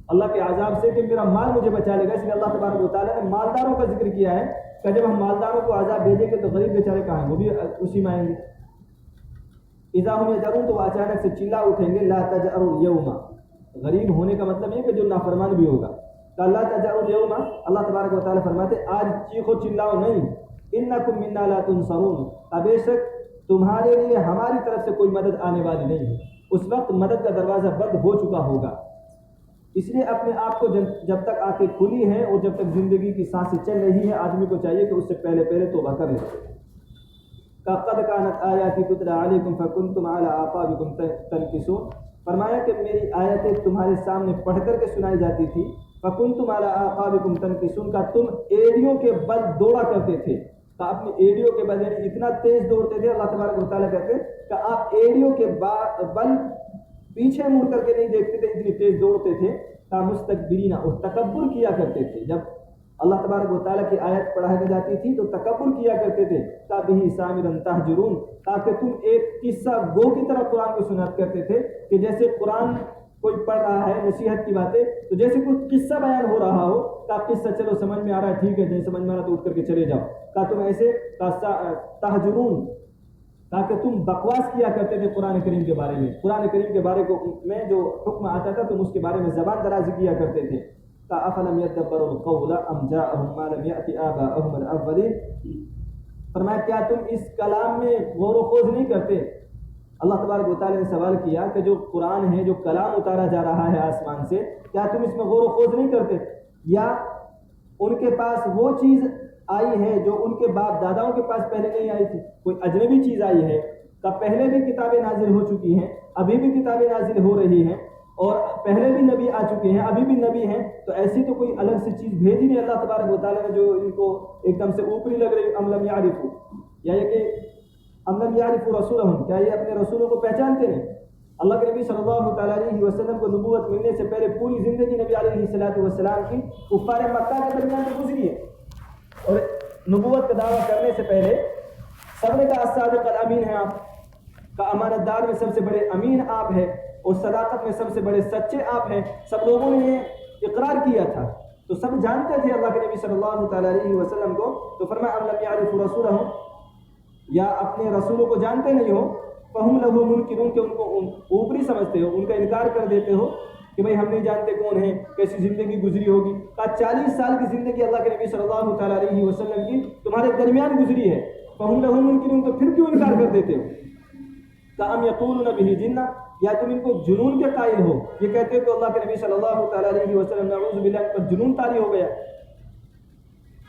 اللہ کے عذاب سے کہ میرا مال مجھے بچا لے گا. اس لیے اللہ تبارک و تعالیٰ نے مالداروں کا ذکر کیا ہے کہ جب ہم مالداروں کو عذاب بھیجیں گے تو غریب بیچارے کہاں ہیں, وہ بھی اسی میں آئیں گے. اذا هم يجرون, تو وہ اچانک سے چلا اٹھیں گے. لا تجأروا اليوم, غریب ہونے کا مطلب یہ کہ جو نافرمان بھی ہوگا. کہ لا تجأروا اليوم, اللہ تبارک و تعالیٰ فرماتے آج چیخو چلاؤ نہیں. انکم منا لا تنصرون, بے شک تمہارے لیے ہماری طرف سے کوئی مدد آنے والی نہیں ہے. اس وقت مدد کا دروازہ بند ہو چکا ہوگا. اس لیے اپنے آپ کو جب تک آنکھیں کھلی ہیں اور جب تک زندگی کی سانسیں چل رہی ہیں, آدمی کو چاہیے کہ اس سے پہلے توبہ کر لے. قد كانت آیاتی تتلی علیکم فکنتم علی اعقابکم تنکسون, فرمایا کہ میری آیتیں تمہارے سامنے پڑھ کر کے سنائی جاتی تھی. فکنتم علی اعقابکم تنکسون, کا تم ایڑیوں کے بل دوڑا کرتے تھے. کہ اپنی ایڑیوں کے بل یعنی اتنا تیز دوڑتے تھے. اللہ تبارک و تعالیٰ کہتے ہیں کہ آپ ایڑیوں کے بل پیچھے مڑ کر کے نہیں دیکھتے تھے, اتنی تیز دوڑتے تھے. کا مستکبرین, اور تکبر کیا کرتے تھے. جب اللہ تبارک و تعالیٰ کی آیت پڑھائی جاتی تھی تو تکبر کیا کرتے تھے. تابہ سامرا تہجرون, تاکہ تم ایک قصہ گو کی طرح قرآن کو سنات کرتے تھے کہ جیسے قرآن کوئی پڑھ رہا ہے نصیحت کی باتیں تو جیسے کوئی قصہ بیان ہو رہا ہو. کا قصہ چلو سمجھ میں آ رہا ہے, ٹھیک ہے, نہیں سمجھ میں آ رہا تو اٹھ کر کے چلے جاؤ. کا تم ایسے تہجرون, تاکہ تم بکواس کیا کرتے تھے قرآن کریم کے بارے میں. قرآن کریم کے بارے میں جو حکم آتا تھا تم اس کے بارے میں زبان درازی کیا کرتے تھے. افلم يدبروا القول ام جاءهم ما لم يأت آباءهم الاولين, فرمایا کیا تم اس کلام میں غور و خوض نہیں کرتے. اللہ تبارک و تعالیٰ نے سوال کیا کہ جو قرآن ہے, جو کلام اتارا جا رہا ہے آسمان سے, کیا تم اس میں غور و خوض نہیں کرتے؟ یا ان کے پاس وہ چیز آئی ہے جو ان کے باپ داداؤں کے پاس پہلے نہیں آئی تھی, کوئی اجنبی چیز آئی ہے. کہ پہلے بھی کتابیں نازل ہو چکی ہیں, ابھی بھی کتابیں نازل ہو رہی ہیں, اور پہلے بھی نبی آ چکے ہیں, ابھی بھی نبی ہیں. تو ایسی تو کوئی الگ سی چیز بھیجی نہیں اللہ تبارک و تعالیٰ نے جو ان کو ایک دم سے اوپری لگ رہی. ام لم یعرفوا, یا یہ کہ ام لم یعرفوا رسولہم, کیا یہ اپنے رسولوں کو پہچانتے نہیں؟ اللہ کے نبی صلی اللہ تعالیٰ علیہ وسلم کو نبوت ملنے سے پہلے پوری زندگی نبی علیہ الصلوۃ والسلام کی کفار مکہ کے درمیان میں گزری ہے, اور نبوت کا دعویٰ کرنے سے پہلے سب نے کہا الصادق الامین ہیں آپ, کا امانت دار میں سب سے بڑے امین آپ ہیں, اور صداقت میں سب سے بڑے سچے آپ ہیں. سب لوگوں نے یہ اقرار کیا تھا, تو سب جانتے تھے اللہ کے نبی صلی اللہ تعالیٰ علیہ وسلم کو. تو فرمایا ام لم یعرفوا رسولہم, یا اپنے رسولوں کو جانتے نہیں ہو. فہم لہ منکرون, کہ ان کو اوپری سمجھتے ہو, ان کا انکار کر دیتے ہو کہ بھئی ہم نہیں جانتے کون ہیں, کیسی زندگی گزری ہوگی. 40 سال کی زندگی اللہ کے نبی صلی اللہ تعالیٰ علیہ وسلم کی تمہارے درمیان گزری ہے. فہم لہ منکرون, تو پھر کیوں انکار کر دیتے ہو؟ کہ ام یقولون بہ جنہ, یا تم ان کو جنون کے قائل ہو, یہ کہتے ہو کہ اللہ کے نبی صلی اللہ تعالیٰ علیہ وسلم نعوذ باللہ پر جنون طاری ہو گیا.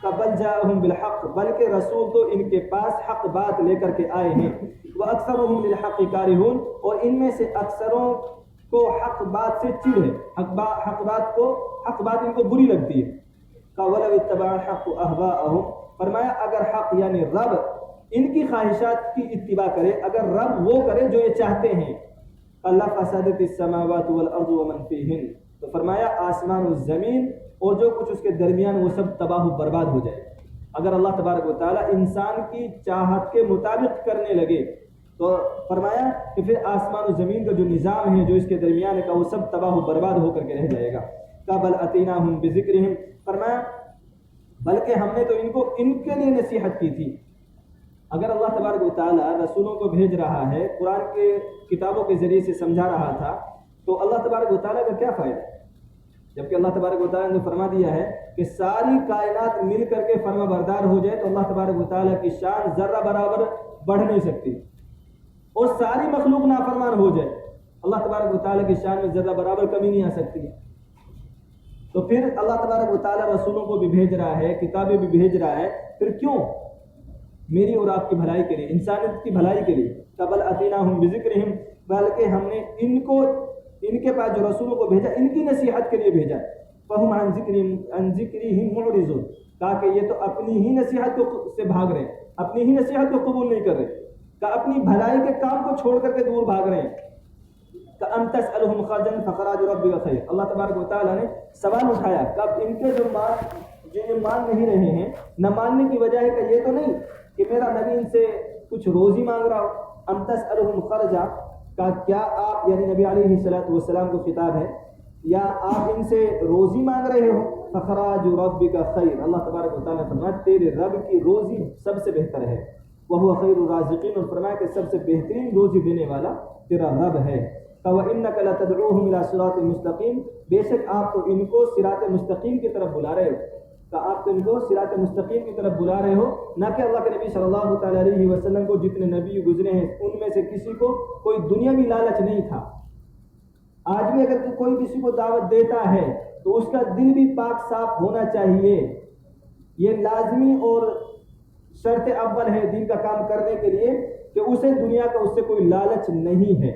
قبل جاءہم بالحق, بلکہ رسول تو ان کے پاس حق بات لے کر کے آئے ہیں. واکثرہم للحق کارہون, اور ان میں سے اکثروں کو حق بات سے چڑ ہے, حق بات ان کو بری لگتی ہے. ولو اتبع الحق اہواءہم, فرمایا اگر حق یعنی رب ان کی خواہشات کی اتباع کرے, اگر رب وہ کرے جو یہ چاہتے ہیں, اللہ فسادت السماوات والارض ومن فیہن, تو فرمایا آسمان و زمین اور جو کچھ اس کے درمیان وہ سب تباہ و برباد ہو جائے. اگر اللہ تبارک و تعالیٰ انسان کی چاہت کے مطابق کرنے لگے تو فرمایا کہ پھر آسمان و زمین کا جو نظام ہے جو اس کے درمیان کا وہ سب تباہ و برباد ہو کر کے رہ جائے گا. بل اتیناہم بذکرہم, فرمایا بلکہ ہم نے تو ان کے لیے نصیحت کی تھی. اگر اللہ تبارک و تعالیٰ رسولوں کو بھیج رہا ہے, قرآن کے کتابوں کے ذریعے سے سمجھا رہا تھا, تو اللہ تبارک و تعالیٰ کا کیا فائدہ, جبکہ اللہ تبارک و تعالیٰ نے فرما دیا ہے کہ ساری کائنات مل کر کے فرما بردار ہو جائے تو اللہ تبارک و تعالیٰ کی شان ذرہ برابر بڑھ نہیں سکتی, اور ساری مخلوق نافرمان ہو جائے اللہ تبارک و تعالیٰ کی شان میں ذرہ برابر کمی نہیں آ سکتی. تو پھر اللہ تبارک و تعالیٰ رسولوں کو بھی بھیج رہا ہے, کتابیں بھی بھیج رہا ہے, پھر کیوں؟ میری اور آپ کی بھلائی کے لیے, انسانیت کی بھلائی کے لیے. قبل اتیناہم بذکرہم, بلکہ ہم نے ان کے پاس جو رسولوں کو بھیجا ان کی نصیحت کے لیے بھیجا. فہم عن ذکرہم معرضون, تاکہ یہ تو اپنی ہی نصیحت سے بھاگ رہے ہیں, اپنی ہی نصیحت کو قبول نہیں کر رہے, کہ اپنی بھلائی کے کام کو چھوڑ کر کے دور بھاگ رہے ہیں. کہ ام تسألہم خرجا فخراج ربک خیر, اللہ تبارک و تعالیٰ نے سوال اٹھایا کہ اب ان کے جو مان نہیں رہے ہیں, نہ ماننے کی وجہ ہے کہ یہ تو نہیں کہ میرا نبی ان سے کچھ روزی مانگ رہا ہو. ام تسألہم خرجا, کا کیا آپ, یعنی نبی علیہ الصلوۃ والسلام کو خطاب ہے, یا آپ ان سے روزی مانگ رہے ہو؟ فخراج ربک خیر، اللہ تبارک و تعالیٰ نے فرمایا تیرے رب کی روزی سب سے بہتر ہے، وہ خیر الرازقین، اور فرمایا کہ سب سے بہترین روزی دینے والا تیرا رب ہے۔ وَإِنَّكَ لَتَدْعُوهُمْ إِلَىٰ صِرَاطٍ مُسْتَقِيمٍ، بے شک آپ تو ان کو صراط مستقیم کی طرف بلا رہے ہو، کہ آپ تو ان کو صراط مستقیم کی طرف بلا رہے ہو، نہ کہ اللہ کے نبی صلی اللہ تعالیٰ علیہ وسلم کو جتنے نبی گزرے ہیں ان میں سے کسی کو کوئی دنیاوی لالچ نہیں تھا۔ آج بھی اگر کوئی کسی کو دعوت دیتا ہے تو اس کا دل بھی پاک صاف ہونا چاہیے، یہ لازمی اور شرط اول ہے دین کا کام کرنے کے لیے، کہ اسے دنیا کا اس سے کوئی لالچ نہیں ہے۔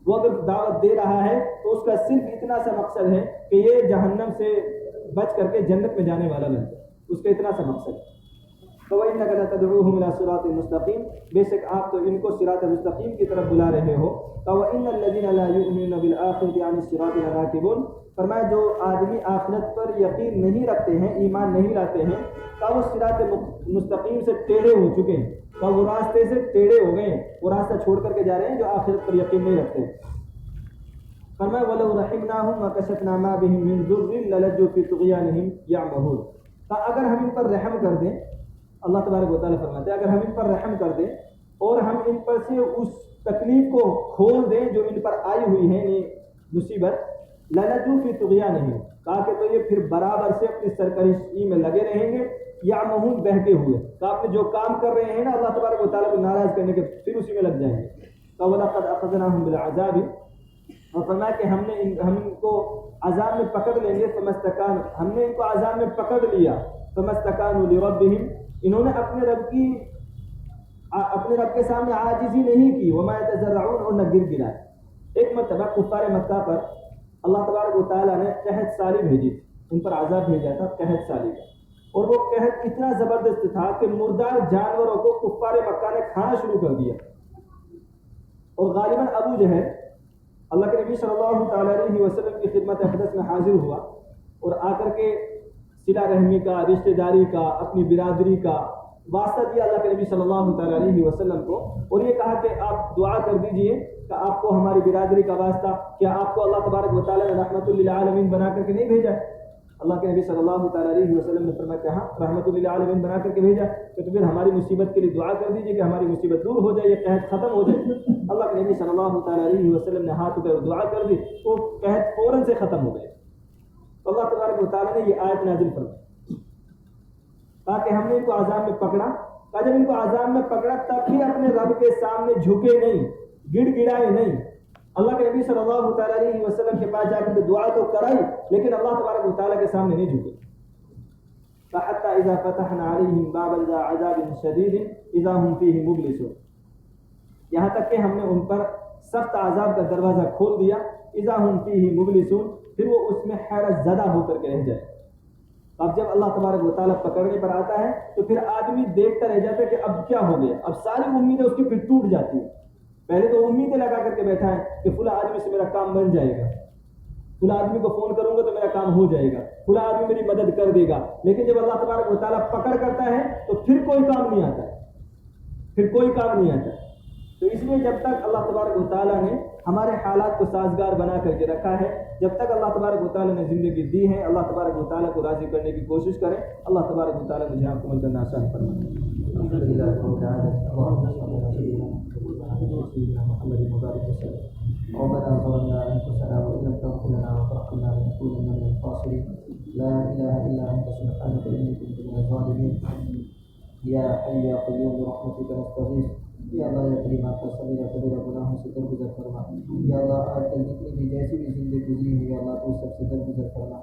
وہ اگر دعوت دے رہا ہے تو اس کا صرف اتنا سا مقصد ہے کہ یہ جہنم سے بچ کر کے جنت میں جانے والا بن جائے، اس کا اتنا سا مقصد ہے۔ وَإِنَّكَ لَتَدْعُوهُمْ إِلَىٰ صِرَاطٍ مُسْتَقِيمٍ، بے شک آپ تو ان کو صراط مستقیم کی طرف بلا رہے ہو۔ وَإِنَّ الَّذِينَ لَا يُؤْمِنُونَ بِالْآخِرَةِ عَنِ الصِّرَاطِ لَنَاكِبُونَ، فرمایا جو آدمی آخرت پر یقین نہیں رکھتے ہیں، ایمان نہیں لاتے ہیں، کہ وہ صراط مستقیم سے ٹیڑھے ہو چکے ہیں، کہ وہ راستے سے ٹیڑھے ہو گئے ہیں، وہ راستہ چھوڑ کر کے جا رہے ہیں جو آخرت پر یقین نہیں رکھتے۔ فرمایا وَلَوْ رَحِمْنَاهُمْ وَكَشَفْنَا مَا بِهِم مِّن ضُرٍّ لَلَجُّوا فِي طُغْيَانِهِمْ يَعْمَهُونَ، کہ اگر ہم ان پر رحم کر دیں، اللہ تبارک و تعالیٰ فرماتے ہیں اگر ہم ان پر رحم کر دیں اور ہم ان پر سے اس تکلیف کو کھول دیں جو ان پر آئی ہوئی ہے، یعنی مصیبت، لَلَجُّوا فِي طُغْيَانِهِمْ، کہا کہ تو یہ پھر برابر سے اپنی سرکشی میں لگے رہیں گے، یعمہون بہتے ہوئے، کہ آپ نے جو کام کر رہے ہیں نا اللہ تبارک و تعالیٰ کو ناراض کرنے کے، پھر اسی میں لگ جائیں گے۔ وَلَقَدْ أَخَذْنَاهُمْ بِالْعَذَابِ، اور فرمایا کہ ہم ان کو عذاب میں پکڑ لیں گے، فَمَسْتَكَانُوا، ہم نے ان کو عذاب میں پکڑ لیا، فَمَسْتَكَانُوا لِرَبِّهِمْ، انہوں نے اپنے رب کے سامنے عاجزی نہیں کی، وَمَا يَتَضَرَّعُونَ، اور نہ گر گرائے۔ ایک مرتبہ کفار مکہ پر اللہ تبارک و تعالیٰ نے قحط سالی بھیجی تھی، ان پر عذاب بھیجا تھا قحط سالی کا، اور وہ قحط اتنا زبردست تھا کہ مردار جانوروں کو کفار مکہ نے کھانا شروع کر دیا، اور غالباً ابو جہل اللہ کے نبی صلی اللہ تعالیٰ علیہ وسلم کی خدمت اقدس میں حاضر ہوا اور آ کر کے صلہ رحمی کا، رشتہ داری کا، اپنی برادری کا واسطہ دیا اللہ کے نبی صلی اللہ تعالیٰ علیہ وسلم کو، اور یہ کہا کہ آپ دعا کر دیجئے کہ آپ کو ہماری برادری کا واسطہ، کیا آپ کو اللہ تبارک و تعالیٰ نے رحمت للعالمین بنا کر کے نہیں بھیجا؟ اللہ کے نبی صلی اللہ تعالیٰ علیہ وسلم نے فرمایا کہ ہاں رحمت للعالمین بنا کر کے بھیجا، تو پھر ہماری مصیبت کے لیے دعا کر دیجئے کہ ہماری مصیبت دور ہو جائے، یہ قحط ختم ہو جائے۔ اللہ کے نبی صلی اللہ تعالیٰ علیہ وسلم نے ہاتھ اٹھائے اور دعا کر دی، وہ قحط فوراً سے ختم ہو گئے۔ تو اللہ تبارک و تعالیٰ نے یہ آیت نازل فرمائی تاکہ ہم نے ان کو عذاب میں پکڑا، کہ جب ان کو عذاب میں پکڑا تب بھی اپنے رب کے سامنے جھکے نہیں، گڑ گڑائے نہیں۔ اللہ کے نبی صلی اللہ تعالیٰ علیہ وسلم کے پاس جا کر دعا تو کرائی، لیکن اللہ تبارک و تعالیٰ کے سامنے نہیں جھکے۔ فَحَتَّى إِذَا فَتَحْنَا عَلَيْهِمْ بَابًا ذَا عَذَابٍ شَدِيدٍ إِذَا هُمْ فِيهِ مُبْلِسُونَ، یہاں تک کہ ہم نے ان پر سخت عذاب کا دروازہ کھول دیا، إِذَا هُمْ فِيهِ مُبْلِسُونَ، پھر وہ اس میں حیرت زدہ ہو کر کے رہ جائے۔ اب جب اللہ تبارک و تعالیٰ پکڑنے پر آتا ہے تو پھر آدمی دیکھتا رہ جاتا ہے کہ اب کیا ہو گیا، اب ساری امیدیں اس کی پھر ٹوٹ جاتی ہیں۔ پہلے تو امیدیں لگا کر کے بیٹھا ہے کہ فلاں آدمی سے میرا کام بن جائے گا، فلاں آدمی کو فون کروں گا تو میرا کام ہو جائے گا، فلاں آدمی میری مدد کر دے گا، لیکن جب اللہ تبارک و تعالیٰ پکڑ کرتا ہے تو پھر کوئی کام نہیں آتا ہے، پھر کوئی کام نہیں آتا ہے۔ تو اس لیے جب تک اللہ تبارک و تعالیٰ نے ہمارے حالات کو سازگار بنا کر کے رکھا ہے، جب تک اللہ تبارک و تعالیٰ نے زندگی دی ہے، اللہ تبارک و تعالیٰ کو راضی کرنے کی کوشش کریں۔ اللہ تبارک و تعالیٰ مجھے آپ کو عمل کرنا آسان فرمائے۔ ربنا ظلمنا انفسنا وان لم تغفر لنا وترحمنا لنكونن من الخاسرين لا اله الا انت سبحانك اني كنت من الظالمين يا حي يا قيوم برحمتك نستغيث یا اللہ یا کریم آپ کا صغیرہ کبیرہ گناہوں سے درگزر فرما۔ یا اللہ آج کل جتنی بھی جیسی بھی زندگی گزری ہے یا اللہ تو سب سے درگزر فرما۔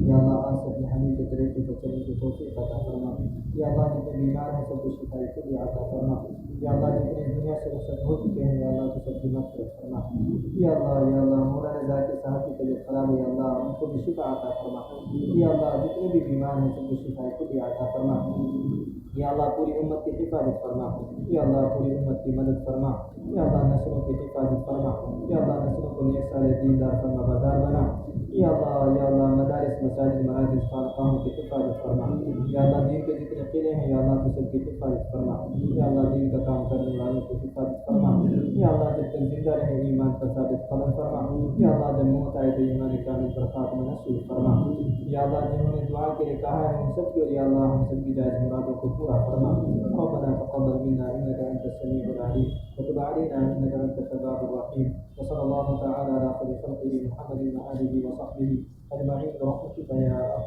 یا اللہ آج سب حمید کے طریقے پر چلنے کی توفیق عطا فرما۔ یا اللہ جتنے بیمار ہیں سب کو شفا کے عطا فرما۔ یا اللہ جتنے دنیا سے رخصت ہو چکے ہیں یا اللہ تو سب کی مغفرت فرما۔ یا اللہ مولانا ذاکر صاحب کی طبیعت خراب ہے یا اللہ ان کو بھی شفا عطا فرما۔ یا اللہ جتنے بھی بیمار ہیں سب کو شفا کے عطا فرما۔ یا اللہ پوری امت کی حفاظت فرما۔ یا اللہ پوری امت کی مدد فرما۔ یا اللہ نسلوں کی حفاظت فرما۔ یا اللہ نسلوں کو نیک صالح دیندار فرما بردار بنا۔ یا اللہ مدارس مساجد مراکز خانقاہوں کی حفاظت فرما یا اللہ دین کے جتنے قلعے ہیں یا اللہ تو سب کی حفاظت فرما یا اللہ دین کا کام کرنے والوں کی حفاظت فرما یا اللہ جب تک زندہ رہے ایمان پر ثابت قدم فرما یا اللہ جب موت آئے تو ایمان کامل پر خاتمہ نصیب فرما یا اللہ جنہوں نے دعا کے لیے کہا ہے ہم سب کے اور یا اللہ ہم سب کی جائز مرادوں کو پورا فرما ربنا تقبل منا انك انت السميع العليم وتب علينا انك انت التواب الرحيم وصلى الله تعالى على خير خلقه محمد وآله وصحبه اجمعين برحمتك يا ارحم